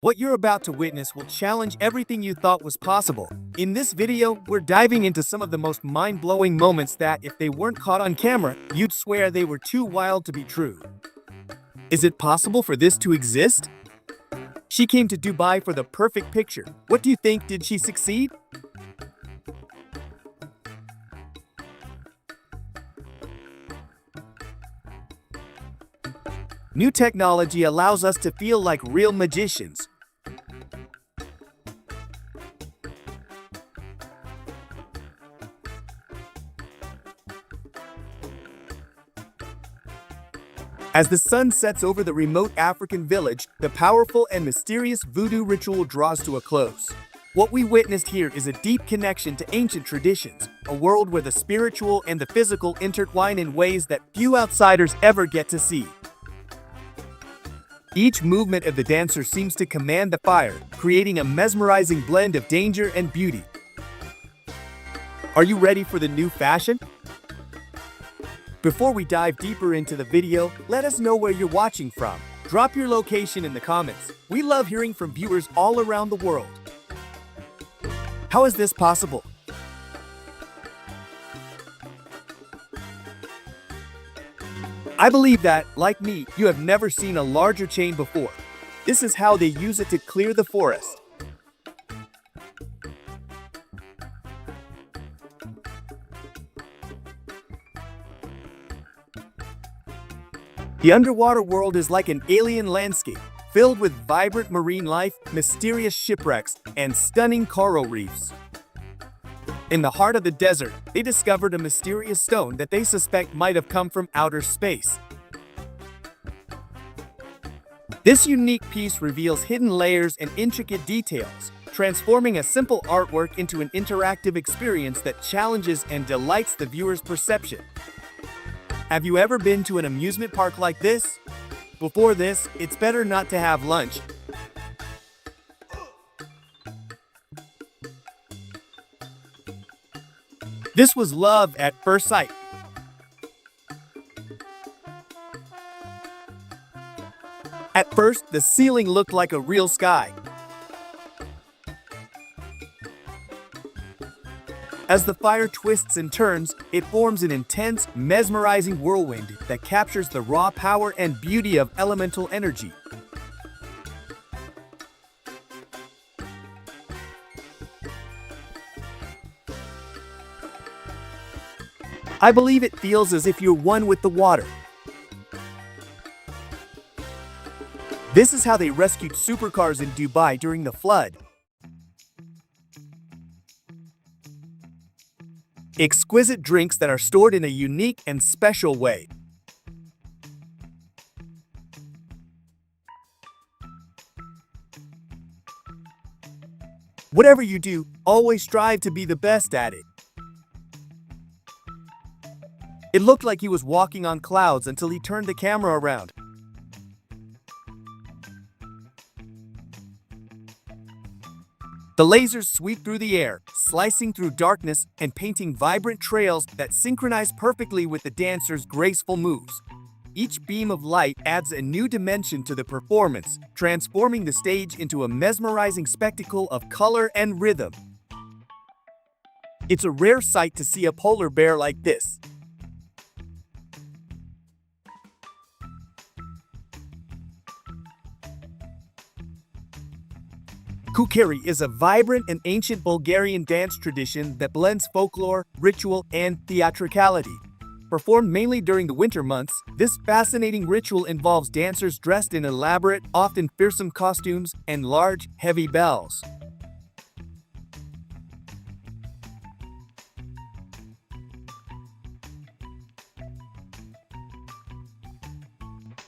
What you're about to witness will challenge everything you thought was possible. In this video, we're diving into some of the most mind-blowing moments that, if they weren't caught on camera, you'd swear they were too wild to be true. Is it possible for this to exist? She came to Dubai for the perfect picture. What do you think? Did she succeed? New technology allows us to feel like real magicians. As the sun sets over the remote African village, the powerful and mysterious voodoo ritual draws to a close. What we witnessed here is a deep connection to ancient traditions, a world where the spiritual and the physical intertwine in ways that few outsiders ever get to see. Each movement of the dancer seems to command the fire, creating a mesmerizing blend of danger and beauty. Are you ready for the new fashion? Before we dive deeper into the video, let us know where you're watching from. Drop your location in the comments. We love hearing from viewers all around the world. How is this possible? I believe that, like me, you have never seen a larger chain before. This is how they use it to clear the forest. The underwater world is like an alien landscape, filled with vibrant marine life, mysterious shipwrecks, and stunning coral reefs. In the heart of the desert, they discovered a mysterious stone that they suspect might have come from outer space. This unique piece reveals hidden layers and intricate details, transforming a simple artwork into an interactive experience that challenges and delights the viewer's perception. Have you ever been to an amusement park like this? Before this, it's better not to have lunch. This was love at first sight. At first, the ceiling looked like a real sky. As the fire twists and turns, it forms an intense, mesmerizing whirlwind that captures the raw power and beauty of elemental energy. I believe it feels as if you're one with the water. This is how they rescued supercars in Dubai during the flood. Exquisite drinks that are stored in a unique and special way. Whatever you do, always strive to be the best at it. It looked like he was walking on clouds until he turned the camera around. The lasers sweep through the air, slicing through darkness and painting vibrant trails that synchronize perfectly with the dancer's graceful moves. Each beam of light adds a new dimension to the performance, transforming the stage into a mesmerizing spectacle of color and rhythm. It's a rare sight to see a polar bear like this. Kukeri is a vibrant and ancient Bulgarian dance tradition that blends folklore, ritual, and theatricality. Performed mainly during the winter months, this fascinating ritual involves dancers dressed in elaborate, often fearsome costumes and large, heavy bells.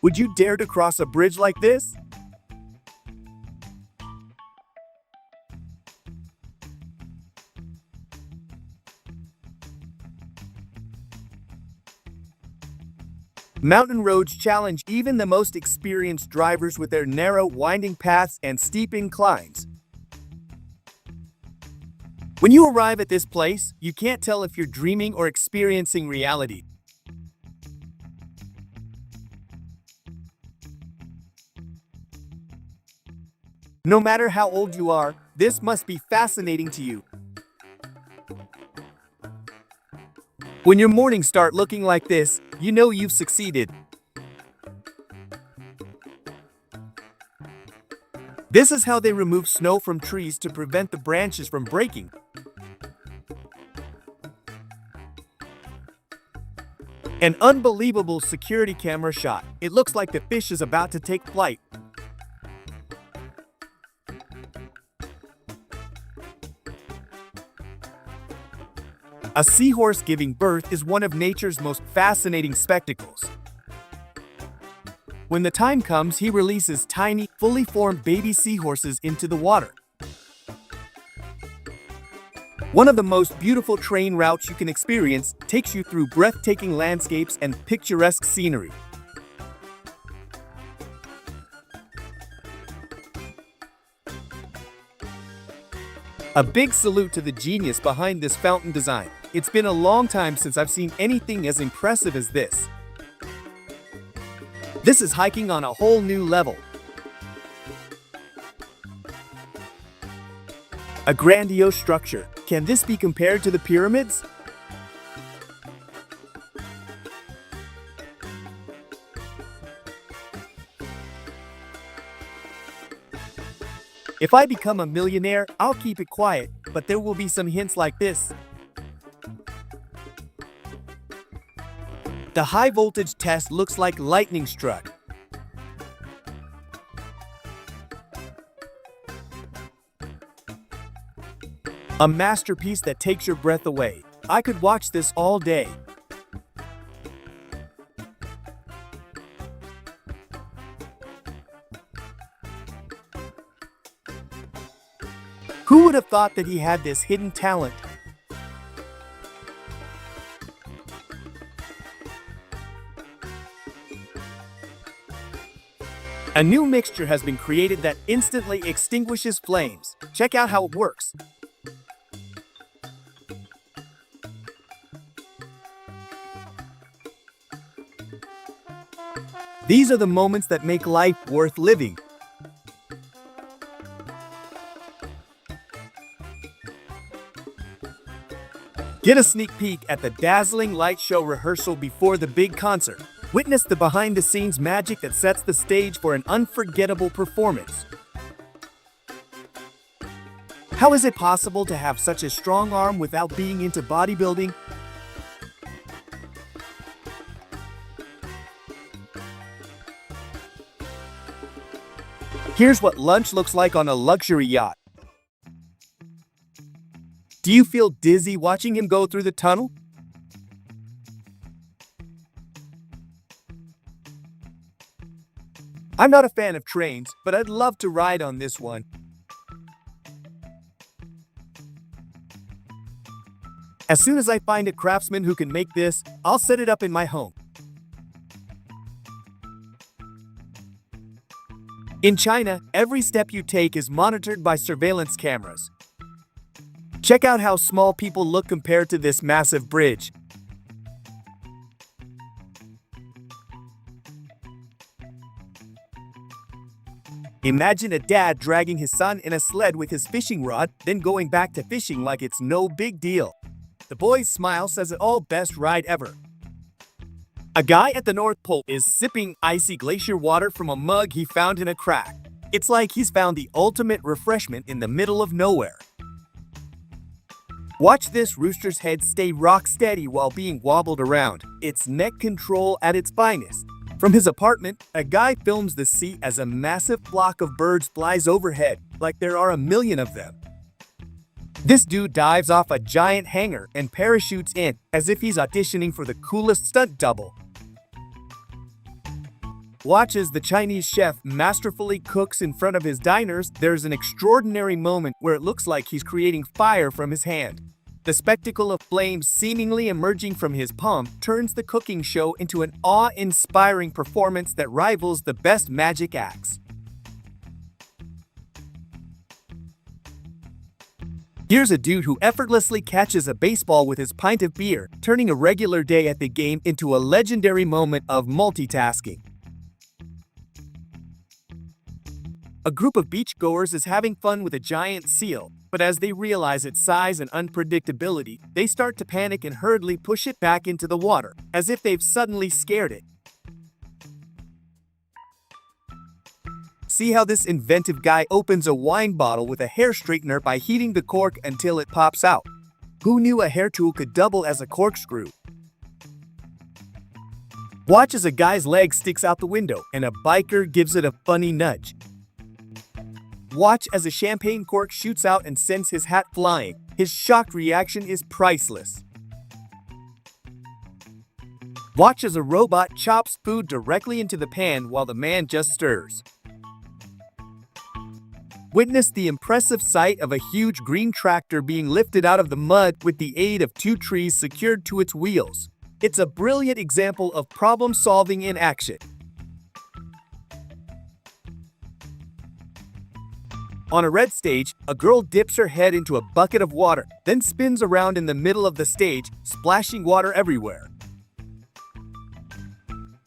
Would you dare to cross a bridge like this? Mountain roads challenge even the most experienced drivers with their narrow, winding paths and steep inclines. When you arrive at this place, you can't tell if you're dreaming or experiencing reality. No matter how old you are, this must be fascinating to you. When your mornings start looking like this, you know you've succeeded. This is how they remove snow from trees to prevent the branches from breaking. An unbelievable security camera shot. It looks like the fish is about to take flight. A seahorse giving birth is one of nature's most fascinating spectacles. When the time comes, he releases tiny, fully formed baby seahorses into the water. One of the most beautiful train routes you can experience takes you through breathtaking landscapes and picturesque scenery. A big salute to the genius behind this fountain design. It's been a long time since I've seen anything as impressive as this. This is hiking on a whole new level. A grandiose structure. Can this be compared to the pyramids? If I become a millionaire, I'll keep it quiet, but there will be some hints like this. The high voltage test looks like lightning struck. A masterpiece that takes your breath away. I could watch this all day. Who would have thought that he had this hidden talent? A new mixture has been created that instantly extinguishes flames. Check out how it works. These are the moments that make life worth living. Get a sneak peek at the dazzling light show rehearsal before the big concert. Witness the behind-the-scenes magic that sets the stage for an unforgettable performance. How is it possible to have such a strong arm without being into bodybuilding? Here's what lunch looks like on a luxury yacht. Do you feel dizzy watching him go through the tunnel? I'm not a fan of trains, but I'd love to ride on this one. As soon as I find a craftsman who can make this, I'll set it up in my home. In China, every step you take is monitored by surveillance cameras. Check out how small people look compared to this massive bridge. Imagine a dad dragging his son in a sled with his fishing rod, then going back to fishing like it's no big deal. The boy's smile says it all. Best ride ever. A guy at the North Pole is sipping icy glacier water from a mug he found in a crack. It's like he's found the ultimate refreshment in the middle of nowhere. Watch this rooster's head stay rock steady while being wobbled around. It's neck control at its finest. From his apartment, a guy films the sea as a massive flock of birds flies overhead, like there are a million of them. This dude dives off a giant hangar and parachutes in, as if he's auditioning for the coolest stunt double. Watch as the Chinese chef masterfully cooks in front of his diners. There's an extraordinary moment where it looks like he's creating fire from his hand. The spectacle of flames seemingly emerging from his palm turns the cooking show into an awe-inspiring performance that rivals the best magic acts. Here's a dude who effortlessly catches a baseball with his pint of beer, turning a regular day at the game into a legendary moment of multitasking. A group of beachgoers is having fun with a giant seal, but as they realize its size and unpredictability, they start to panic and hurriedly push it back into the water, as if they've suddenly scared it. See how this inventive guy opens a wine bottle with a hair straightener by heating the cork until it pops out. Who knew a hair tool could double as a corkscrew? Watch as a guy's leg sticks out the window and a biker gives it a funny nudge. Watch as a champagne cork shoots out and sends his hat flying. His shocked reaction is priceless. Watch as a robot chops food directly into the pan while the man just stirs. Witness the impressive sight of a huge green tractor being lifted out of the mud with the aid of two trees secured to its wheels. It's a brilliant example of problem solving in action. On a red stage, a girl dips her head into a bucket of water, then spins around in the middle of the stage, splashing water everywhere.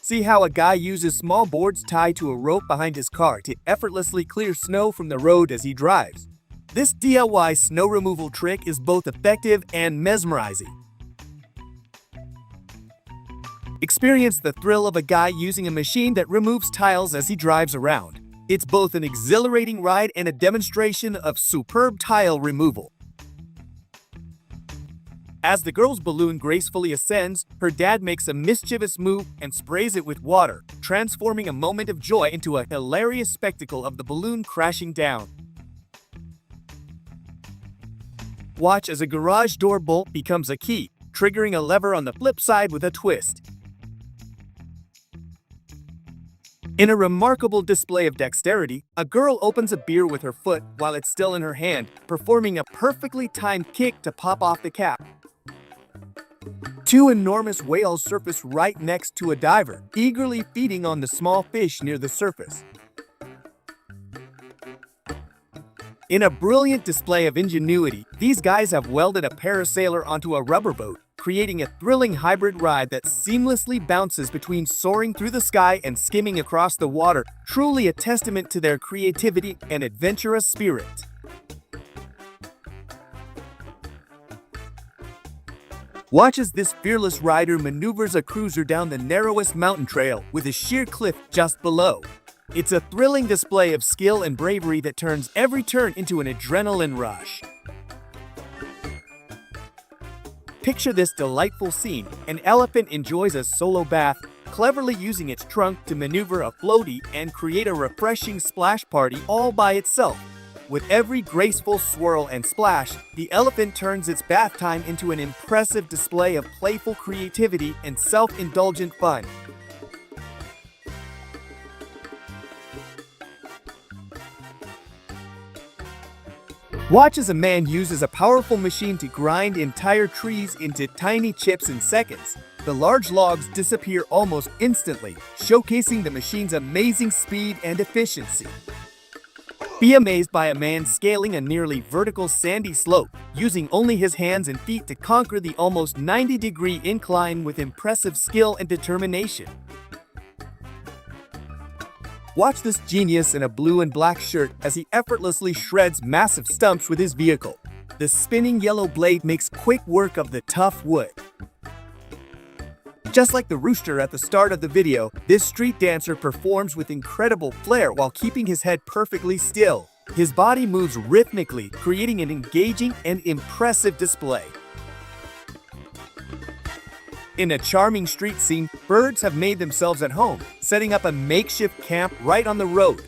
See how a guy uses small boards tied to a rope behind his car to effortlessly clear snow from the road as he drives. This DIY snow removal trick is both effective and mesmerizing. Experience the thrill of a guy using a machine that removes tiles as he drives around. It's both an exhilarating ride and a demonstration of superb tile removal. As the girl's balloon gracefully ascends, her dad makes a mischievous move and sprays it with water, transforming a moment of joy into a hilarious spectacle of the balloon crashing down. Watch as a garage door bolt becomes a key, triggering a lever on the flip side with a twist. In a remarkable display of dexterity, a girl opens a beer with her foot while it's still in her hand, performing a perfectly timed kick to pop off the cap. Two enormous whales surface right next to a diver, eagerly feeding on the small fish near the surface. In a brilliant display of ingenuity, these guys have welded a parasailer onto a rubber boat, creating a thrilling hybrid ride that seamlessly bounces between soaring through the sky and skimming across the water, truly a testament to their creativity and adventurous spirit. Watch as this fearless rider maneuvers a cruiser down the narrowest mountain trail with a sheer cliff just below. It's a thrilling display of skill and bravery that turns every turn into an adrenaline rush. Picture this delightful scene. An elephant enjoys a solo bath, cleverly using its trunk to maneuver a floaty and create a refreshing splash party all by itself. With every graceful swirl and splash, the elephant turns its bath time into an impressive display of playful creativity and self-indulgent fun. Watch as a man uses a powerful machine to grind entire trees into tiny chips in seconds. The large logs disappear almost instantly, showcasing the machine's amazing speed and efficiency. Be amazed by a man scaling a nearly vertical sandy slope, using only his hands and feet to conquer the almost 90-degree incline with impressive skill and determination. Watch this genius in a blue and black shirt as he effortlessly shreds massive stumps with his vehicle. The spinning yellow blade makes quick work of the tough wood. Just like the rooster at the start of the video, this street dancer performs with incredible flair while keeping his head perfectly still. His body moves rhythmically, creating an engaging and impressive display. In a charming street scene, birds have made themselves at home, setting up a makeshift camp right on the road.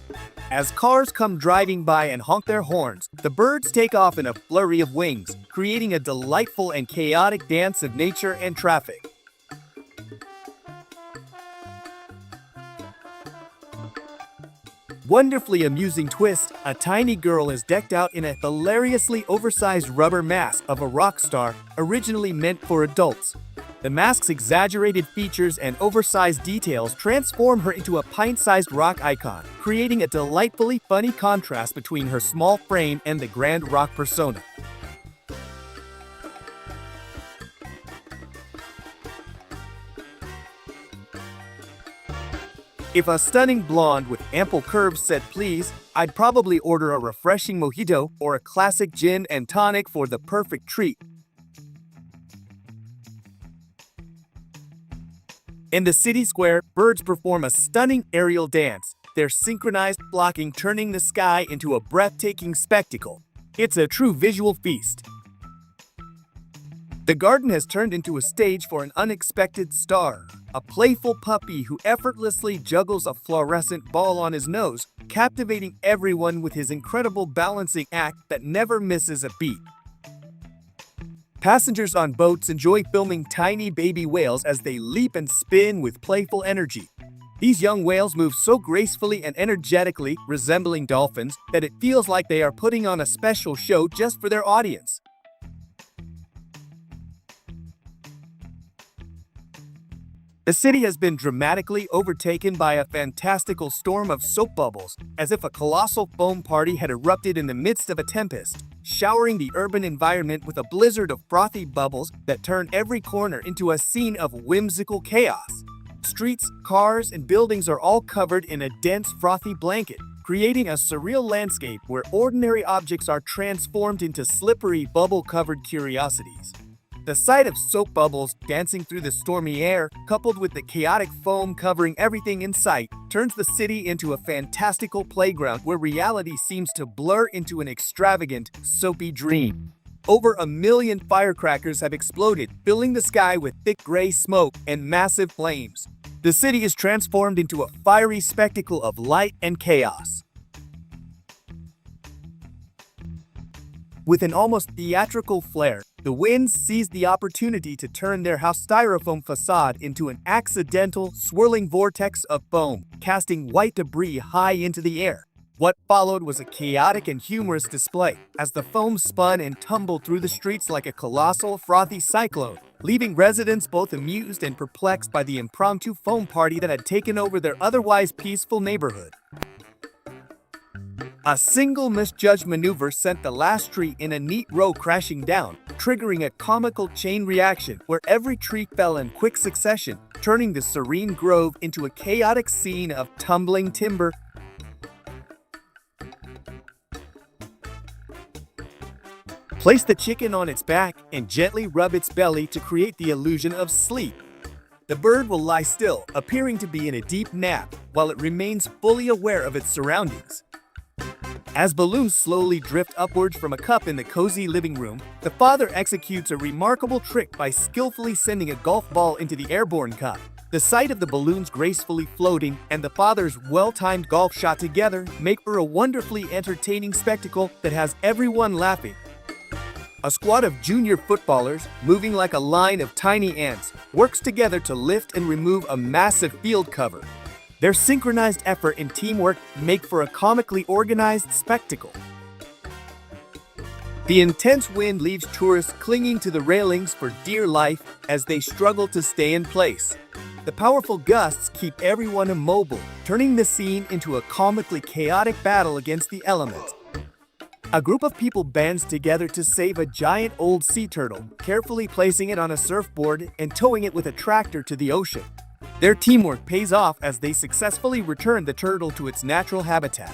As cars come driving by and honk their horns, the birds take off in a flurry of wings, creating a delightful and chaotic dance of nature and traffic. Wonderfully amusing twist, a tiny girl is decked out in a hilariously oversized rubber mask of a rock star, originally meant for adults. The mask's exaggerated features and oversized details transform her into a pint-sized rock icon, creating a delightfully funny contrast between her small frame and the grand rock persona. If a stunning blonde with ample curves said please, I'd probably order a refreshing mojito or a classic gin and tonic for the perfect treat. In the city square, birds perform a stunning aerial dance, their synchronized flocking turning the sky into a breathtaking spectacle. It's a true visual feast. The garden has turned into a stage for an unexpected star, a playful puppy who effortlessly juggles a fluorescent ball on his nose, captivating everyone with his incredible balancing act that never misses a beat. Passengers on boats enjoy filming tiny baby whales as they leap and spin with playful energy. These young whales move so gracefully and energetically, resembling dolphins, that it feels like they are putting on a special show just for their audience. The city has been dramatically overtaken by a fantastical storm of soap bubbles, as if a colossal foam party had erupted in the midst of a tempest, showering the urban environment with a blizzard of frothy bubbles that turn every corner into a scene of whimsical chaos. Streets, cars, and buildings are all covered in a dense, frothy blanket, creating a surreal landscape where ordinary objects are transformed into slippery, bubble-covered curiosities. The sight of soap bubbles dancing through the stormy air, coupled with the chaotic foam covering everything in sight, turns the city into a fantastical playground where reality seems to blur into an extravagant, soapy dream. Over 1 million firecrackers have exploded, filling the sky with thick gray smoke and massive flames. The city is transformed into a fiery spectacle of light and chaos. With an almost theatrical flair, the winds seized the opportunity to turn their house styrofoam facade into an accidental, swirling vortex of foam, casting white debris high into the air. What followed was a chaotic and humorous display, as the foam spun and tumbled through the streets like a colossal, frothy cyclone, leaving residents both amused and perplexed by the impromptu foam party that had taken over their otherwise peaceful neighborhood. A single misjudged maneuver sent the last tree in a neat row crashing down, triggering a comical chain reaction where every tree fell in quick succession, turning the serene grove into a chaotic scene of tumbling timber. Place the chicken on its back and gently rub its belly to create the illusion of sleep. The bird will lie still, appearing to be in a deep nap, while it remains fully aware of its surroundings. As balloons slowly drift upwards from a cup in the cozy living room, the father executes a remarkable trick by skillfully sending a golf ball into the airborne cup. The sight of the balloons gracefully floating and the father's well-timed golf shot together make for a wonderfully entertaining spectacle that has everyone laughing. A squad of junior footballers, moving like a line of tiny ants, works together to lift and remove a massive field cover. Their synchronized effort and teamwork make for a comically organized spectacle. The intense wind leaves tourists clinging to the railings for dear life as they struggle to stay in place. The powerful gusts keep everyone immobile, turning the scene into a comically chaotic battle against the elements. A group of people bands together to save a giant old sea turtle, carefully placing it on a surfboard and towing it with a tractor to the ocean. Their teamwork pays off as they successfully return the turtle to its natural habitat.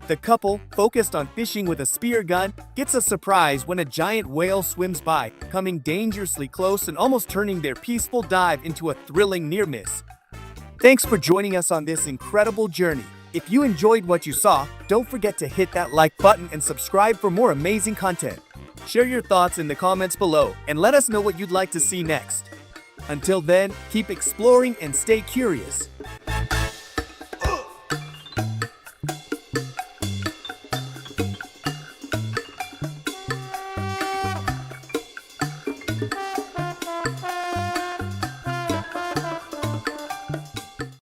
The couple, focused on fishing with a spear gun, gets a surprise when a giant whale swims by, coming dangerously close and almost turning their peaceful dive into a thrilling near miss. Thanks for joining us on this incredible journey. If you enjoyed what you saw, don't forget to hit that like button and subscribe for more amazing content. Share your thoughts in the comments below and let us know what you'd like to see next. Until then, keep exploring and stay curious.